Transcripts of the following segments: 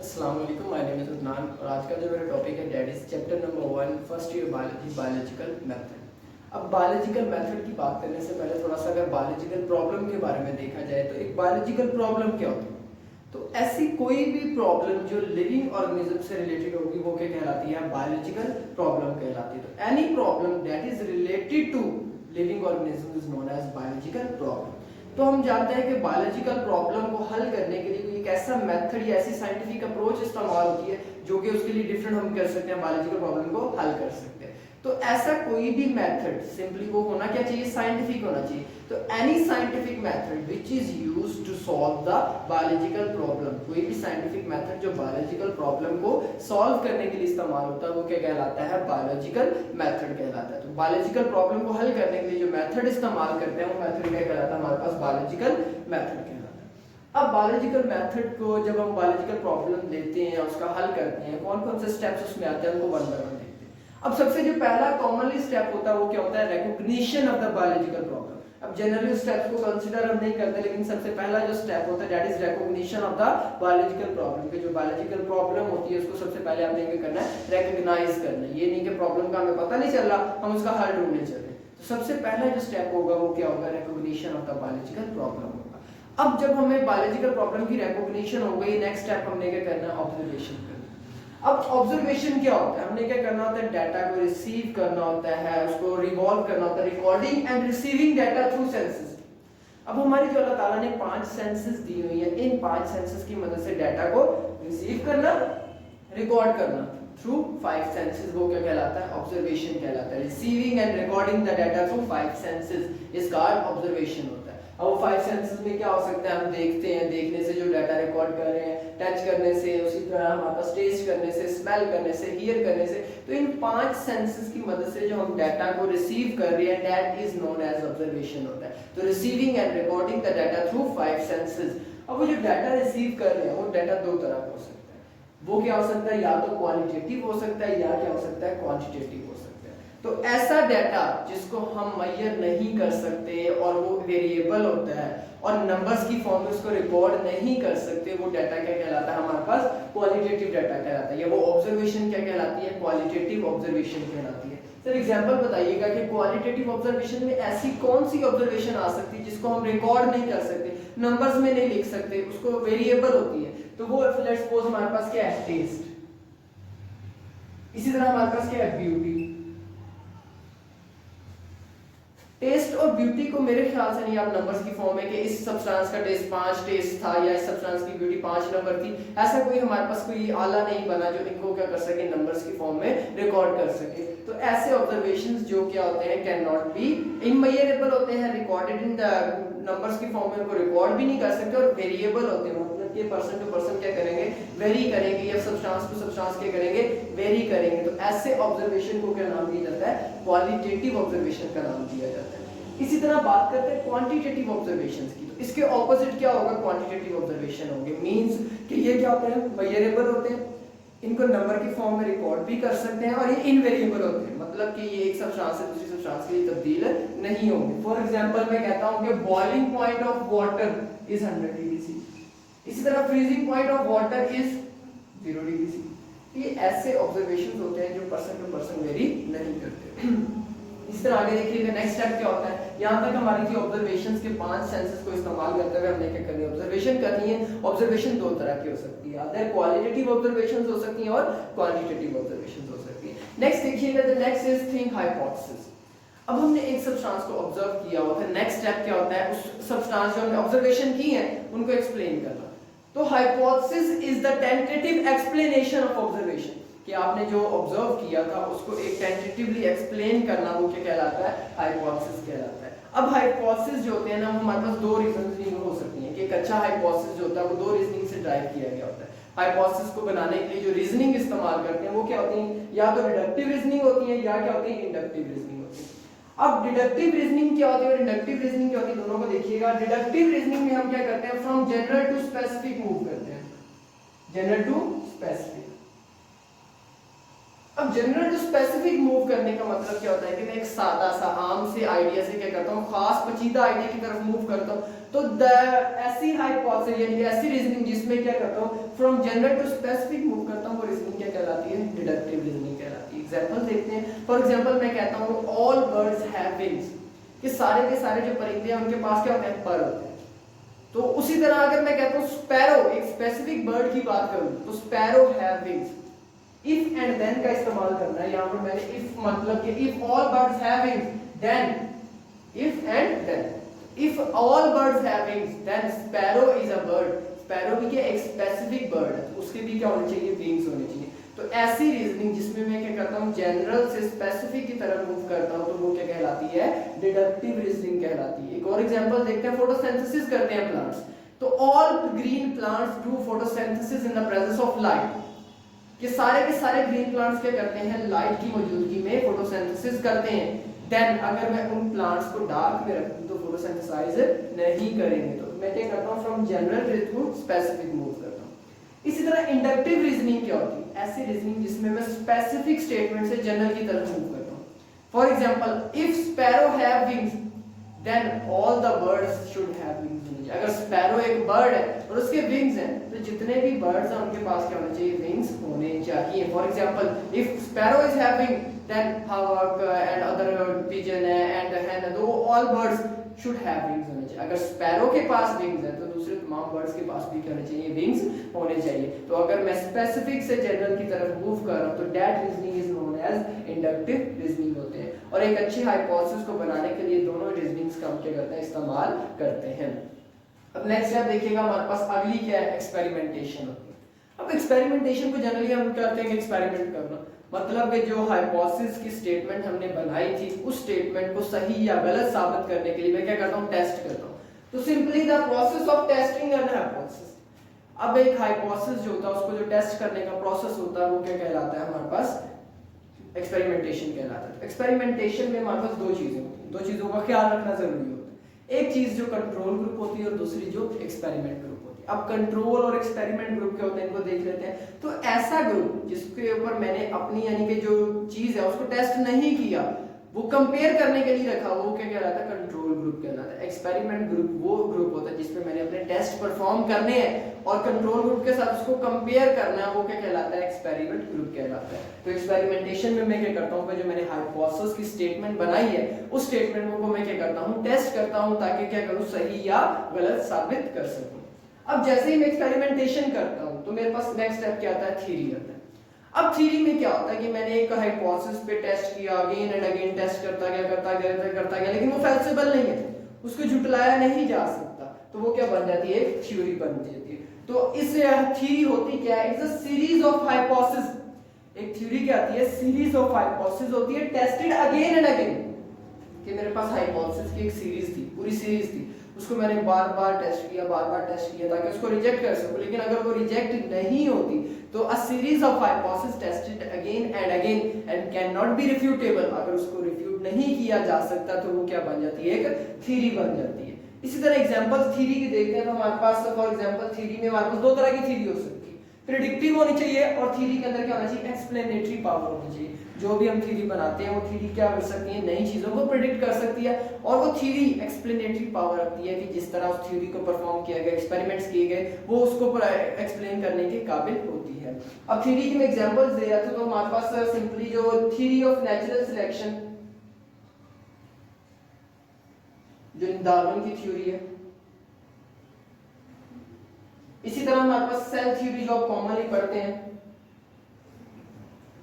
अस्सलाम वालेकुम, my name is उदनान और आज का जो मेरा टॉपिक है that is chapter number 1 first year biology biological method. अब बायोलॉजिकल मेथड की बात करने से पहले थोड़ा सा अगर बायोलॉजिकल प्रॉब्लम के बारे में देखा जाए तो एक बायोलॉजिकल प्रॉब्लम क्या होती है। तो ऐसी कोई भी प्रॉब्लम जो लिविंग ऑर्गेनिज्म से रिलेटेड होगी वो क्या कहलाती है, बायोलॉजिकल प्रॉब्लम कहलाती है। तो any problem that is related to living organism is known as biological problem. तो हम जानते हैं कि बायोलॉजिकल प्रॉब्लम को हल करने के लिए कोई एक ऐसा मेथड या ऐसी साइंटिफिक अप्रोच इस्तेमाल होती है जो कि उसके लिए डिफरेंट हम कर सकते हैं, बायोलॉजिकल प्रॉब्लम को हल कर सकते हैं। तो ऐसा कोई भी मेथड सिंपली वो होना क्या चाहिए, साइंटिफिक होना चाहिए। तो any scientific method which is used to solve the biological problem, कोई भी साइंटिफिक मेथड जो बायोलॉजिकल प्रॉब्लम को सॉल्व करने के लिए इस्तेमाल होता है वो क्या कहलाता है, बायोलॉजिकल मेथड कहलाता है। तो बायोलॉजिकल प्रॉब्लम को हल करने के लिए जो मेथड इस्तेमाल करते हैं वो मेथड क्या कहलाता है, हमारे पास बायोलॉजिकल मेथड कहलाता है। अब बायोलॉजिकल मेथड को जब हम बायोलॉजिकल प्रॉब्लम लेते हैं उसका हल करते हैं, कौन कौन से स्टेप्स उसमें आते हैं उनको वन बाय वन देखते हैं। अब सबसे जो पहला कॉमनली स्टेप होता है वो क्या होता है, recognition of the biological problem. अब जनरली स्टेप्स को कंसीडर हम नहीं करते, लेकिन सबसे पहला जो स्टेप होता है that is recognition of the biological problem. कि जो बायोलॉजिकल प्रॉब्लम होती है उसको सबसे पहले आपने क्या करना है, रिकॉग्नाइज करना है। ये नहीं कि प्रॉब्लम का हमें पता नहीं चल रहा, हम उसका हल ढूंढने चल रहे। तो सबसे पहला जो स्टेप होगा वो क्या होगा, recognition of the biological problem होगा। अब जब हमें बायोलॉजिकल प्रॉब्लम की रिकॉग्निशन हो गई, नेक्स्ट स्टेप हमने क्या करना है, ऑब्जर्वेशन करना। अब ऑब्जर्वेशन क्या होता है, हमने क्या करना होता है, डाटा को रिसीव करना होता है, उसको रिवॉल्व करना होता है, recording and receiving data through senses. अब हमारी जो अल्लाह ताला ने 5 सेंसेस दी हुई है, इन 5 सेंसेस की मदद से डाटा को रिसीव करना, रिकॉर्ड करना थ्रू 5 सेंसेस, वो क्या कहलाता है, ऑब्जर्वेशन कहलाता है। Receiving and recording the data through 5 senses is called observation होता है। अब वो 5 सेंसेस में क्या हो सकता है, हम देखते हैं, देखने से जो डाटा रिकॉर्ड कर रहे हैं, टच करने से, उसी तरह हमारे पास टेस्ट करने से, स्मेल करने से, हियर करने से। तो इन 5 सेंसेस की मदद से जो हम डाटा को रिसीव कर रहे हैं that is known as observation होता है। तो receiving and recording the data through 5 senses. अब वो जो डाटा रिसीव कर रहे हैं वो डाटा दो तरह का हो सकता है। वो क्या हो सकता है, या तो क्वालिटेटिव हो सकता है या क्या हो सकता है, क्वांटिटेटिव हो सकता है। तो ऐसा डाटा जिसको हम मेजर नहीं कर सकते और वो वेरिएबल होता है और नंबर्स की फॉर्म में उसको रिकॉर्ड नहीं कर सकते, वो डाटा क्या कहलाता है, हमारे पास क्वालिटेटिव डाटा कहलाता है। या वो ऑब्जर्वेशन क्या कहलाती है, क्वालिटेटिव ऑब्जर्वेशन कहलाती है। सर एग्जांपल बताइएगा कि क्वालिटेटिव ऑब्जर्वेशन में ऐसी कौन सी ऑब्जर्वेशन आ सकती है जिसको हम रिकॉर्ड नहीं कर सकते, नंबर्स में नहीं लिख सकते, उसको वेरिएबल होती है। तो वो लेट्स सपोज हमारे पास क्या है, टेस्ट। इसी तरह हमारे पास क्या है, ब्यूटी। टेस्ट और ब्यूटी को मेरे ख्याल से नहीं आप नंबर्स की फॉर्म में कि इस सब्सटेंस का टेस्ट 5 टेस्ट था या इस सब्सटेंस की ब्यूटी 5 नंबर थी, ऐसा कोई हमारे पास कोई आला नहीं बना जो इनको क्या कर सके, नंबर्स की फॉर्म में रिकॉर्ड कर सके। तो ऐसे ऑब्जर्वेशंस जो क्या होते हैं, कैन नॉट बी इनमेजरेबल होते हैं, रिकॉर्डेड इन द नंबर्स की फॉर्म में उनको रिकॉर्ड भी नहीं कर सकते, और वेरिएबल होते हैं, मतलब कि पर्सन टू पर्सन क्या करेंगे, वेरी करेंगे, या सब्सटेंस टू सब्सटेंस क्या करेंगे, वेरी करेंगे। तो ऐसे ऑब्जर्वेशन को क्या नाम दिया जाता है, क्वालिटेटिव ऑब्जर्वेशन का नाम दिया जाता है। इसी तरह बात करते हैं क्वांटिटेटिव ऑब्जर्वेशंस की। तो इसके ऑपोजिट क्या होगा, क्वांटिटेटिव ऑब्जर्वेशन होंगे। मींस कि ये क्या होते हैं, वेरिएबल होते हैं, इनको नंबर की फॉर्म में रिकॉर्ड भी कर सकते हैं, और ये इनवेरिएबल होते हैं, मतलब कि ये एक सब्सटेंस से दूसरी सब्सटेंस के लिए तब्दील नहीं होंगे। फॉर एग्जांपल मैं कहता हूं कि boiling point of water is 100 degree C, इसी तरह freezing point of water is 0 degree C. ये ऐसे ऑब्जर्वेशंस होते हैं जो पर्सन टू पर्सन वेरी नहीं करते। इस तरह आगे देखिएगा नेक्स्ट स्टेप क्या होता है। यहाँ तक हमारी थी ऑब्जर्वेशंस के 5 सेंसेस को इस्तेमाल करते हुए हमने क्या करनी है, ऑब्जर्वेशन करनी है। ऑब्जर्वेशन दो तरह की हो सकती है, अदर क्वालिटेटिव ऑब्जर्वेशंस हो सकती हैं और क्वांटिटेटिव ऑब्जर्वेशंस हो सकती है। नेक्स्ट देखिएगा, the next is think hypothesis. अब हमने एक सब्सटेंस को ऑब्जर्व किया होता है, नेक्स्ट स्टेप क्या होता है, उस सब्सटेंस जो हमने ऑब्जर्वेशन की है उनको एक्सप्लेन करना। तो hypothesis is the tentative explanation of observation, कि आपने जो ऑब्जर्व किया था उसको एक टेंटेटिवली एक्सप्लेन करना, वो क्या कहलाता है, हाइपोथेसिस कहलाता है। अब हाइपोथेसिस जो होते हैं ना, वो हमारे पास दो रीजनिंग हो सकती है कि एक अच्छा हाइपोथेसिस जो होता है वो दो रीजनिंग से ड्राइव किया गया होता है। हाइपोथेसिस को बनाने के लिए जो रीजनिंग इस्तेमाल करते हैं वो क्या होती है, या तो डिडक्टिव रीजनिंग होती है या क्या होती है, इंडक्टिव रीजनिंग होती है। अब डिडक्टिव रीजनिंग क्या होती है और इंडक्टिव रीजनिंग क्या होती है, दोनों को देखिएगा। डिडक्टिव रीजनिंग में हम क्या करते हैं, from general to specific move करते हैं, जनरल टू स्पेसिफिक। अब जनरल टू स्पेसिफिक मूव करने का मतलब क्या होता है कि मैं एक सादा सा आम से आइडिया से क्या करता हूँ, खास पेचीदा आइडिया की तरफ मूव करता हूँ। तो ऐसी हाइपोथेसिस यानी ऐसी रीजनिंग जिसमें क्या करता हूँ from general to specific move करता हूँ, वो रीजनिंग क्या कहलाती है? डिडक्टिव रीजनिंग कहलाती है। एग्जांपल देखते हैं। फॉर एग्जांपल मैं कहता हूँ ऑल बर्ड्स हैव विंग्स, कि सारे के सारे जो परिंदे हैं उनके पास क्या होते हैं? पर होते हैं। तो उसी तरह अगर मैं कहता हूँ स्पैरो, एक स्पेसिफिक बर्ड की बात करूँ तो sparrow have wings, if and then का इस्तेमाल करना है। यहाँ पर मैंने इफ मतलब कि if all birds have wings then, if and then, if all birds have wings then sparrow is a bird. Sparrow भी क्या? एक स्पेसिफिक बर्ड है, उसके भी क्या होने चाहिए? विंग्स होने चाहिए। तो ऐसी रीजनिंग जिसमें मैं क्या करता हूँ जनरल से स्पेसिफिक की तरफ मूव करता हूँ, तो वो क्या कहलाती है? डिडक्टिव रीजनिंग कहलाती है। एक और एग्जांपल देखते हैं। फोटोसिंथेसिस करते हैं प्लांट्स, तो all green plants do photosynthesis in the presence of light, कि सारे के सारे ग्रीन प्लांट्स क्या करते हैं? लाइट की मौजूदगी में फोटोसिंथेसिस करते हैं। देन अगर मैं उन प्लांट्स को डार्क में रखूं तो फोटोसिंथेसाइज नहीं करेंगे। तो मैं क्या करता हूं from general to specific move करता हूं। इसी तरह इंडक्टिव रीजनिंग क्या होती है? ऐसी रीजनिंग जिसमें मैं स्पेसिफिक स्टेटमेंट से जनरल की तरफ मूव करता हूं। For example if sparrow have wings then all the birds should have wings. अगर स्पैरो एक बर्ड है और उसके विंग्स हैं तो जितने भी बर्ड्स हैं उनके पास क्या होना चाहिए? विंग्स होने चाहिए। For example if sparrow is having then hawk and other pigeon and hen, तो all birds should have wings होने चाहिए। अगर स्पैरो के पास विंग्स है तो दूसरे तमाम बर्ड्स के पास भी क्या होने चाहिए? विंग्स होने चाहिए। तो अगर मैं स्पेसिफिक से जनरल की तरफ मूव कर रहा हूं तो that reasoning is known as inductive reasoning होते हैं। और एक अच्छी हाइपोथेसिस को बनाने के लिए दोनों रीजनिंग्स का हम क्या करते हैं? इस्तेमाल करते हैं। अब नेक्स्ट स्टेप देखिएगा, हमारे पास अगली क्या है? एक्सपेरिमेंटेशन होती है। अब एक्सपेरिमेंटेशन को जनरली हम करते हैं एक्सपेरिमेंट करना, मतलब कि जो हाइपोथेसिस की स्टेटमेंट हमने बनाई थी उस स्टेटमेंट को सही या गलत साबित करने के लिए मैं क्या करता हूं? टेस्ट करता हूं। तो simply the process of testing an hypothesis. अब एक हाइपोथेसिस जो होता है उसको जो टेस्ट करने का प्रोसेस होता है वो क्या कहलाता है? हमारे पास एक्सपेरिमेंटेशन कहलाता है। एक्सपेरिमेंटेशन में हमारे पास दो चीजें होती हैं, दो चीजों का ख्याल रखना जरूरी होता है। एक चीज जो कंट्रोल ग्रुप होती है और दूसरी जो एक्सपेरिमेंट ग्रुप होती है। अब कंट्रोल और एक्सपेरिमेंट ग्रुप क्या होते हैं इनको देख लेते हैं। तो ऐसा ग्रुप जिसके ऊपर मैंने अपनी यानी कि जो चीज है उसको टेस्ट नहीं किया, वो कंपेयर करने के लिए रखा, वो क्या कहलाता है? कंट्रोल ग्रुप कहलाता है। एक्सपेरिमेंट ग्रुप वो ग्रुप होता है जिसपे मैंने अपने टेस्ट परफॉर्म करने हैं और कंट्रोल ग्रुप के साथ उसको कंपेयर करना है, वो क्या कहलाता है? एक्सपेरिमेंट ग्रुप कहलाता है। तो एक्सपेरिमेंटेशन में मैं क्या करता हूँ? जो मैंने हाइपोथेसिस की स्टेटमेंट बनाई है उस स्टेटमेंट को मैं क्या करता हूँ? टेस्ट करता हूँ, ताकि क्या करूँ? सही या गलत साबित कर सकूं। अब जैसे ही मैं एक्सपेरिमेंटेशन करता हूँ तो मेरे पास नेक्स्ट स्टेप क्या आता है? थ्योरी आता है। अब थ्योरी में क्या होता है कि मैंने एक हाइपोथेसिस पे टेस्ट किया, अगेन एंड अगेन टेस्ट करता गया, लेकिन वो फेल्सिबल नहीं है, उसको झुटलाया नहीं जा सकता, तो वो क्या बन जाती है? एक थ्योरी बन जाती है। तो इस थ्योरी होती क्या है? It's a series of hypothesis. एक थ्योरी क्या आती है? सीरीज ऑफ हाइपोथेसिस होती है, टेस्टेड अगेन एंड अगेन। कि मेरे पास हाइपोथेसिस की एक सीरीज थी, पूरी सीरीज थी, उसको मैंने बार बार टेस्ट किया ताकि उसको रिजेक्ट कर सकूं। लेकिन अगर वो रिजेक्ट नहीं होती तो a series of hypothesis tested again and can not be refutable, अगर उसको रिफ्यूट नहीं किया जा सकता तो वो क्या बन जाती है? एक थ्योरी बन जाती है। इसी तरह एग्जांपल्स थ्योरी की देखते हैं तो हमारे पास फॉर एग्जांपल थ्योरी में हमारे पास दो तरह की थ्योरी हो सकती है, प्रेडिक्टिव होनी चाहिए और थ्योरी के अंदर क्या होना चाहिए? एक्सप्लेनेटरी पावर होनी चाहिए। जो भी हम थ्योरी बनाते हैं वो थ्योरी क्या कर सकती है? नई चीजों को प्रेडिक्ट कर सकती है, और वो थ्योरी एक्सप्लेनेटरी पावर रखती है कि जिस तरह उस थ्योरी को परफॉर्म किया गया, एक्सपेरिमेंट्स किए गए, वो उसको एक्सप्लेन करने के काबिल होती है। अब थ्योरी की मैं एग्जांपल्स दे रहा था तो हमारे पास सिंपली जो थ्योरी ऑफ नेचुरल सिलेक्शन, जो डार्विन की थ्योरी है, इसी तरह हमारे पास सेल थ्योरी जो आप कॉमनली पढ़ते हैं,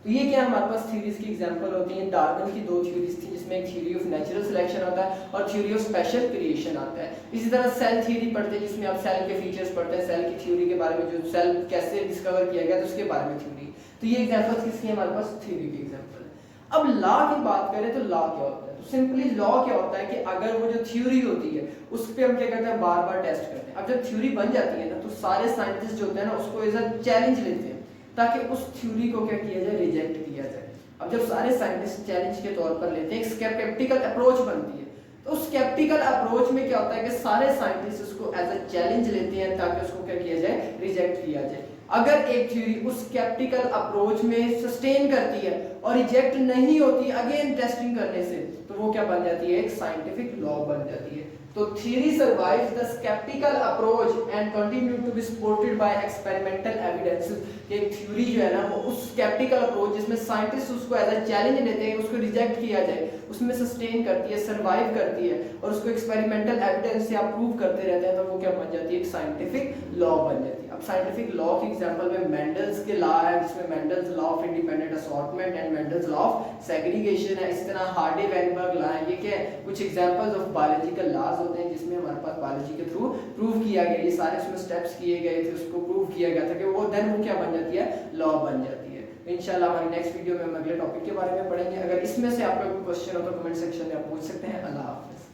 तो ये क्या हमारे पास थ्योरीज की एग्जांपल होती हैं। डार्विन की दो थ्योरीज थी जिसमें एक थ्योरी ऑफ नेचुरल सिलेक्शन आता है और थ्योरी ऑफ स्पेशल क्रिएशन आता है। इसी तरह सेल थ्योरी पढ़ते हैं जिसमें आप सेल के फीचर्स पढ़ते हैं, सेल की थ्योरी के बारे में, जो सेल कैसे डिस्कवर किया गया तो उसके बारे में थ्योरी। तो ये एग्जांपल्स किसकी हमारे पास? थ्योरी की एग्जांपल है। अब लॉ की बात करें तो लॉ क्या होता है? तो सिंपली लॉ क्या होता है कि अगर वो जो थ्योरी होती है उस पर हम क्या करते हैं? बार बार टेस्ट करते हैं। अब जब थ्योरी बन जाती है ना तो सारे साइंटिस्ट जो होते हैं ना उसको एज अ चैलेंज लेते हैं ताकि उस थ्योरी को क्या किया जाए? रिजेक्ट किया जाए। अब जब सारे साइंटिस्ट चैलेंज के तौर पर लेते हैं, एक स्केप्टिकल अप्रोच बनती है। तो उस स्केप्टिकल अप्रोच में क्या होता है कि सारे साइंटिस्ट उसको एज अ चैलेंज लेते हैं ताकि उसको क्या किया जाए? रिजेक्ट किया जाए। अगर एक थ्योरी उस स्केप्टिकल अप्रोच में सस्टेन करती है और रिजेक्ट नहीं होती अगेन टेस्टिंग करने से, तो वो क्या बन जाती है? एक साइंटिफिक लॉ बन जाती है। तो theory survives the skeptical approach and continue to be supported by experimental evidences। कि एक थ्योरी जो है ना वो उस स्केप्टिकल अप्रोच जिसमें साइंटिस्ट उसको एज अ चैलेंज लेते हैं, उसको रिजेक्ट किया जाए, उसमें सस्टेन करती है, सर्वाइव करती है और उसको एक्सपेरिमेंटल एविडेंस से आप प्रूव करते रहते हैं, तो वो क्या बन जाती है, एक साइंटिफिक लॉ बन जाती है। अब साइंटिफिक लॉ के एग्जांपल में मेंडल्स के लॉ है, जिसमें Mendel's law of independent assortment and Mendel's law of segregation है। इस तरह हार्डी वेनबर्ग लॉ है। ये क्या है, कुछ एग्जांपल्स ऑफ बायोलॉजिकल लॉज होते हैं जिसमें हमारे पास बायोलॉजी के थ्रू प्रूव किया गया, ये सारे उसमें स्टेप्स किए गए थे, उसको प्रूव किया गया था कि वो देन वो क्या बन जाती है, लॉ बन जाती है। इंशाल्लाह हमारी नेक्स्ट वीडियो में हम अगले टॉपिक के बारे में पढ़ेंगे। अगर इसमें से आपका कोई क्वेश्चन हो तो कमेंट सेक्शन में आप पूछ सकते हैं। अल्लाह हाफिज़।